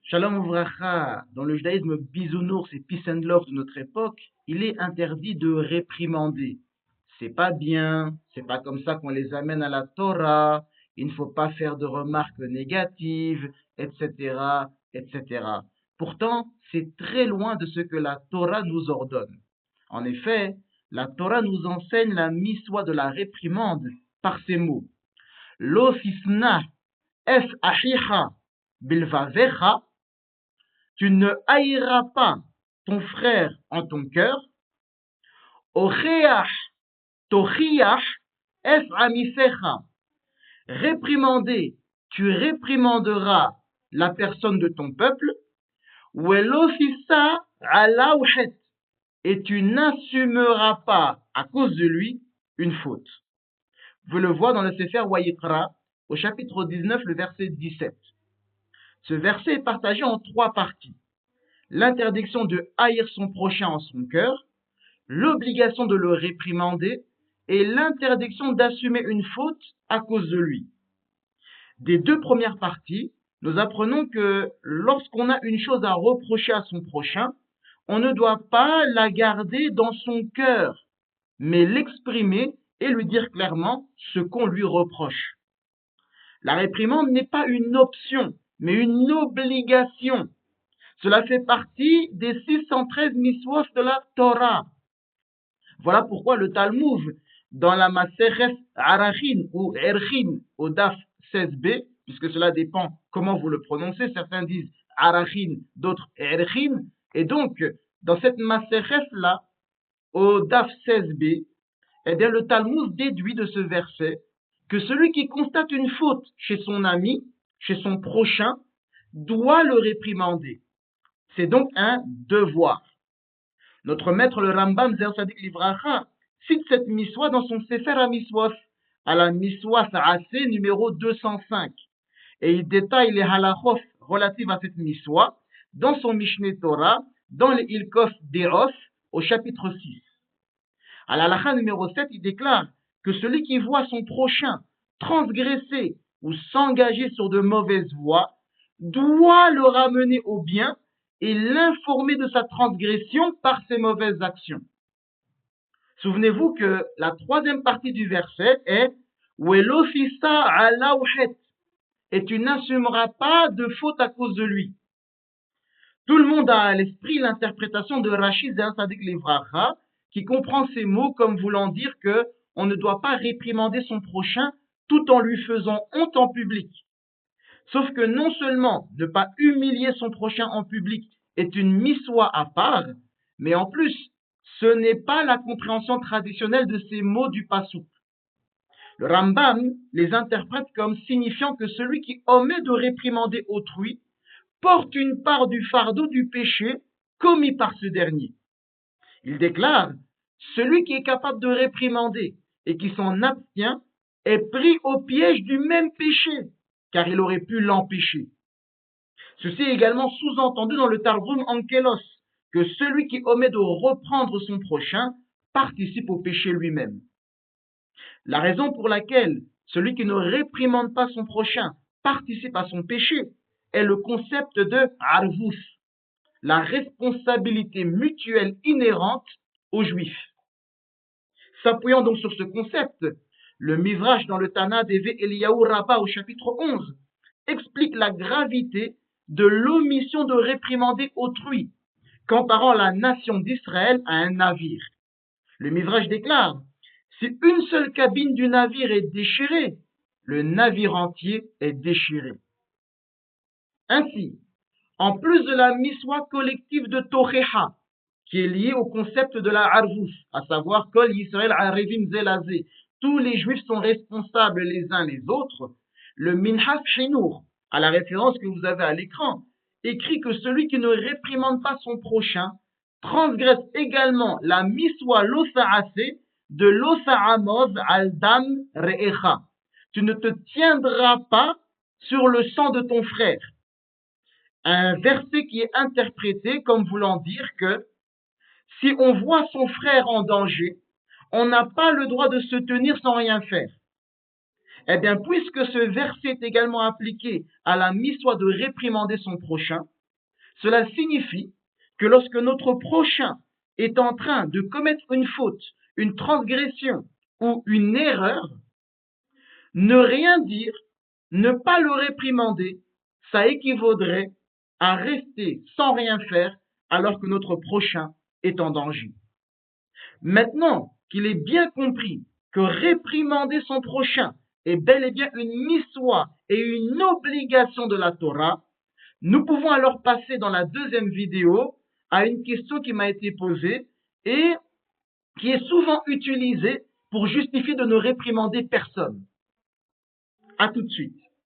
Shalom Ouvracha, dans le judaïsme bisounours et peace and love de notre époque, il est interdit de réprimander. C'est pas bien, c'est pas comme ça qu'on les amène à la Torah, il ne faut pas faire de remarques négatives, etc., etc. Pourtant, c'est très loin de ce que la Torah nous ordonne. En effet, la Torah nous enseigne la miswa de la réprimande par ces mots. Lo sisna es ahicha bilvavecha. Tu ne haïras pas ton frère en ton cœur. Ocheach tochiach es amisecha. Réprimander, tu réprimanderas la personne de ton peuple. Welosissa ala ouchet. Et tu n'assumeras pas à cause de lui une faute. Vous le voyez dans le Sefer Wayikra, au chapitre 19, le verset 17. Ce verset est partagé en trois parties. L'interdiction de haïr son prochain en son cœur, l'obligation de le réprimander et l'interdiction d'assumer une faute à cause de lui. Des deux premières parties, nous apprenons que lorsqu'on a une chose à reprocher à son prochain, on ne doit pas la garder dans son cœur, mais l'exprimer et lui dire clairement ce qu'on lui reproche. La réprimande n'est pas une option, mais une obligation. Cela fait partie des 613 miswot de la Torah. Voilà pourquoi le Talmud, dans la Maseret Arachin ou Erchin au Daf 16b, puisque cela dépend comment vous le prononcez, certains disent Arachin, d'autres Erchin, et donc dans cette Maseret-là, au Daf 16b, eh bien le Talmud déduit de ce verset que celui qui constate une faute chez son ami, chez son prochain, doit le réprimander. C'est donc un devoir. Notre maître, le Rambam Zer Sadik Livracha, cite cette miswa dans son Sefer HaMiswot, à la miswa Sa'aseh numéro 205. Et il détaille les halachos relatives à cette miswa dans son Mishneh Torah, dans les Ilkof Deos, au chapitre 6. À l'halacha numéro 7, il déclare que celui qui voit son prochain transgresser ou s'engager sur de mauvaises voies doit le ramener au bien et l'informer de sa transgression par ses mauvaises actions. Souvenez-vous que la troisième partie du verset est Welofissa ala ouchet, et tu n'assumeras pas de faute à cause de lui. Tout le monde a à l'esprit l'interprétation de Rashi Zer Sadik Livracha, qui comprend ces mots comme voulant dire que on ne doit pas réprimander son prochain tout en lui faisant honte en public. Sauf que non seulement ne pas humilier son prochain en public est une miswa à part, mais en plus, ce n'est pas la compréhension traditionnelle de ces mots du Passouk. Le Rambam les interprète comme signifiant que celui qui omet de réprimander autrui porte une part du fardeau du péché commis par ce dernier. Il déclare, celui qui est capable de réprimander et qui s'en abstient est pris au piège du même péché, car il aurait pu l'empêcher. Ceci est également sous-entendu dans le Targum Ankelos, que celui qui omet de reprendre son prochain participe au péché lui-même. La raison pour laquelle celui qui ne réprimande pas son prochain participe à son péché est le concept de Arvus, la responsabilité mutuelle inhérente aux Juifs. S'appuyant donc sur ce concept, le Midrash dans le Tana d'Eve Eliyahu Rabbah au chapitre 11 explique la gravité de l'omission de réprimander autrui, comparant la nation d'Israël à un navire. Le Midrash déclare, si une seule cabine du navire est déchirée, le navire entier est déchiré. Ainsi, en plus de la miswa collective de Tocheha, qui est liée au concept de la Arvus, à savoir Kol Yisrael Arevim Zelazé, tous les Juifs sont responsables les uns les autres, le Minhas Chinour, à la référence que vous avez à l'écran, écrit que celui qui ne réprimande pas son prochain transgresse également la miswa Losa'ase de Losa'amoz al-Dam Re'echa. Tu ne te tiendras pas sur le sang de ton frère. Un verset qui est interprété comme voulant dire que si on voit son frère en danger, on n'a pas le droit de se tenir sans rien faire. Eh bien, puisque ce verset est également appliqué à la miswa de réprimander son prochain, Cela signifie que lorsque notre prochain est en train de commettre une faute, une transgression ou une erreur, ne rien dire, ne pas le réprimander, ça équivaudrait à rester sans rien faire alors que notre prochain est en danger. Maintenant qu'il est bien compris que réprimander son prochain est bel et bien une mitzwa et une obligation de la Torah, nous pouvons alors passer dans la deuxième vidéo à une question qui m'a été posée et qui est souvent utilisée pour justifier de ne réprimander personne. À tout de suite.